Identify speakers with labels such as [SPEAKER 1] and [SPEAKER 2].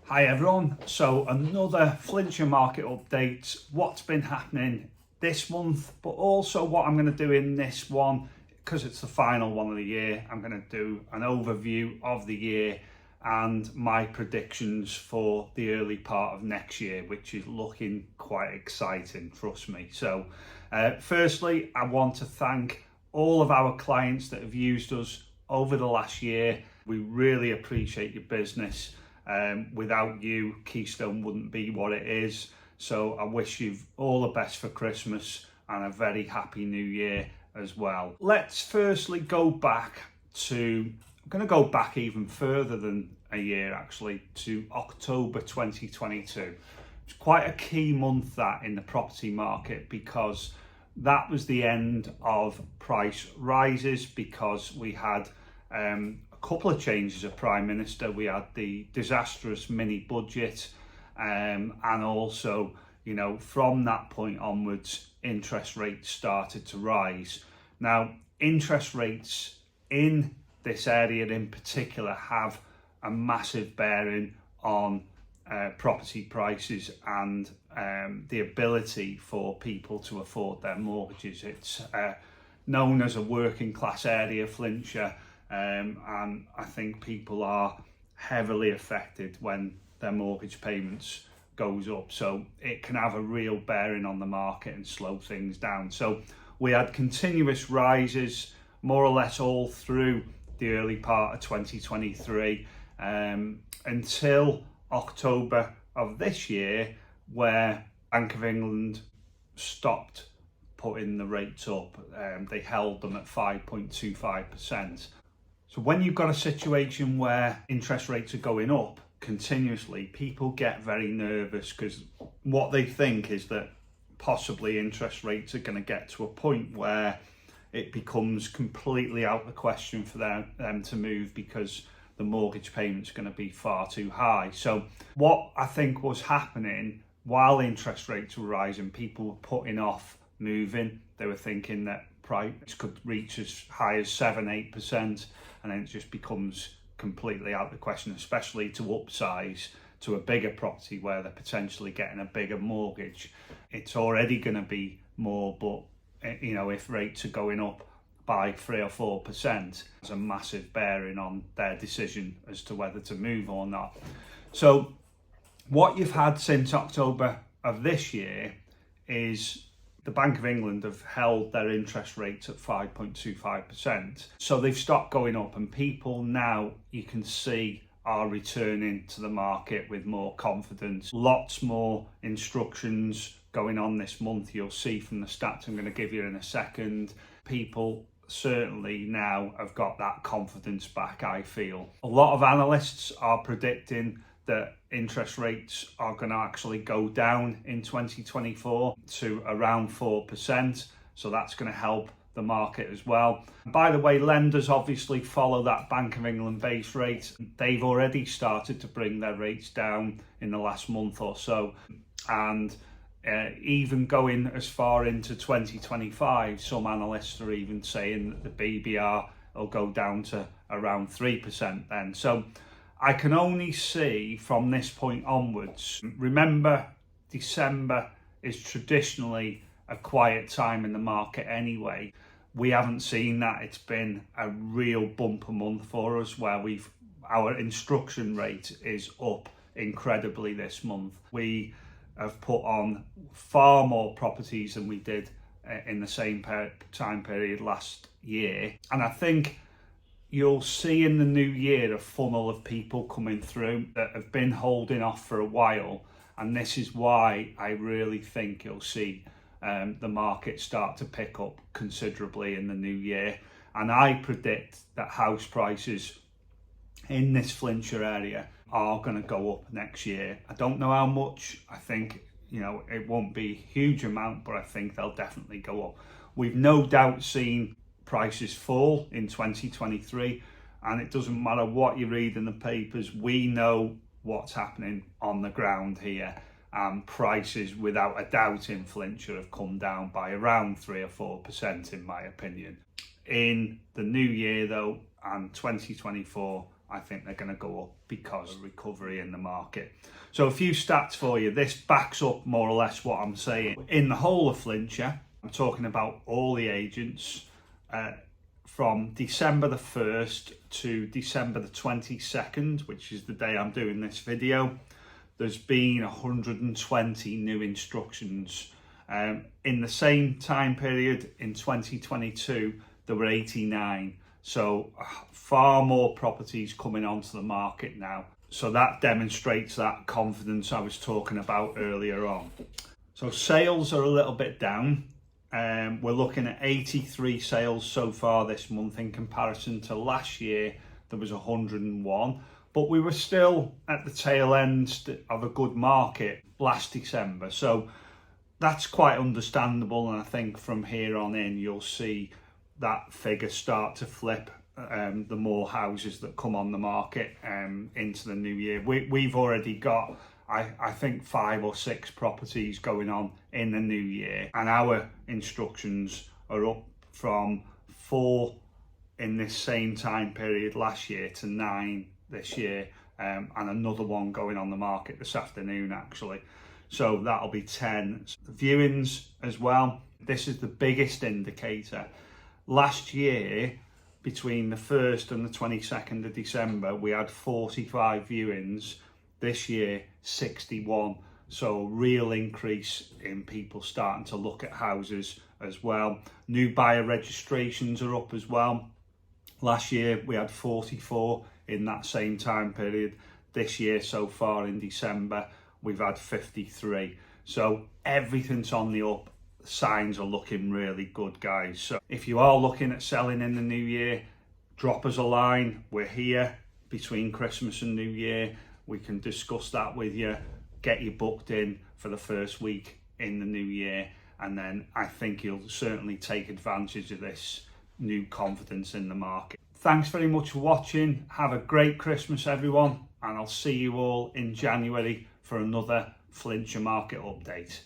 [SPEAKER 1] Hi everyone, so another Flintshire market update, what's been happening this month, but also what I'm going to do in this one, because it's the final one of the year. I'm going to do an overview of the year and my predictions for the early part of next year, which is looking quite exciting, trust me. So firstly, I want to thank all of our clients that have used us over the last year. We really appreciate your business. Without you, Keystone wouldn't be what it is. So I wish you all the best for Christmas and a very happy new year as well. Let's firstly go back to, I'm going to go back even further than a year actually, to October 2022. It's quite a key month that in the property market, because that was the end of price rises, because we had a couple of changes of Prime Minister. We had the disastrous mini budget, and also, you know, from that point onwards, interest rates started to rise. Now, interest rates in this area in particular have a massive bearing on property prices and the ability for people to afford their mortgages. It's known as a working class area, Flintshire. And I think people are heavily affected when their mortgage payments goes up. So it can have a real bearing on the market and slow things down. So we had continuous rises more or less all through the early part of 2023 until October of this year, where Bank of England stopped putting the rates up. They held them at 5.25%. So when you've got a situation where interest rates are going up continuously, people get very nervous, because what they think is that possibly interest rates are going to get to a point where it becomes completely out of the question for them to move, because the mortgage payment's going to be far too high. So what I think was happening while interest rates were rising, people were putting off moving. They were thinking that price could reach as high as 7-8%, and then it just becomes completely out of the question, especially to upsize to a bigger property where they're potentially getting a bigger mortgage. It's already going to be more, but you know, if rates are going up by 3 or 4%, there's a massive bearing on their decision as to whether to move or not. So what you've had since October of this year is the Bank of England have held their interest rates at 5.25%. So they've stopped going up, and people now, you can see, are returning to the market with more confidence. Lots more instructions going on this month. You'll see from the stats I'm going to give you in a second. People certainly now have got that confidence back, I feel. A lot of analysts are predicting that interest rates are going to actually go down in 2024 to around 4%. So that's going to help the market as well. By the way, lenders obviously follow that Bank of England base rate. They've already started to bring their rates down in the last month or so. And even going as far into 2025, some analysts are even saying that the BBR will go down to around 3% then. So I can only see from this point onwards. Remember, December is traditionally a quiet time in the market anyway. We haven't seen that. It's been a real bumper month for us, where our instruction rate is up incredibly this month. We have put on far more properties than we did in the same time period last year. And I think you'll see in the new year a funnel of people coming through that have been holding off for a while. And this is why I really think you'll see the market start to pick up considerably in the new year. And I predict that house prices in this Flintshire area are going to go up next year. I don't know how much. I think, you know, it won't be a huge amount, but I think they'll definitely go up. We've no doubt seen prices fall in 2023, and it doesn't matter what you read in the papers. We know what's happening on the ground here, and prices without a doubt in Flintshire have come down by around 3 or 4% in my opinion. In the new year though, and 2024, I think they're going to go up because of recovery in the market. So a few stats for you. This backs up more or less what I'm saying. In the whole of Flintshire, I'm talking about all the agents, from December the 1st to December the 22nd, which is the day I'm doing this video, there's been 120 new instructions. In the same time period in 2022, there were 89. So far more properties coming onto the market now. So that demonstrates that confidence I was talking about earlier on. So sales are a little bit down. We're looking at 83 sales so far this month in comparison to last year. There was 101, but we were still at the tail end of a good market last December. So that's quite understandable, and I think from here on in you'll see that figure start to flip the more houses that come on the market into the new year. We've already got, I think, 5 or 6 properties going on in the new year, and our instructions are up from 4 in this same time period last year to 9 this year, and another one going on the market this afternoon actually. So that'll be 10. Viewings as well. This is the biggest indicator. Last year, between the 1st and the 22nd of December, we had 45 viewings. This year, 61. So real increase in people starting to look at houses as well. New buyer registrations are up as well. Last year, we had 44 in that same time period. This year, so far in December, we've had 53. So everything's on the up. Signs are looking really good, guys. So if you are looking at selling in the new year, drop us a line. We're here between Christmas and New Year. We can discuss that with you, get you booked in for the first week in the new year, and then I think you'll certainly take advantage of this new confidence in the market. Thanks very much for watching. Have a great Christmas, everyone, and I'll see you all in January for another Flintshire market update.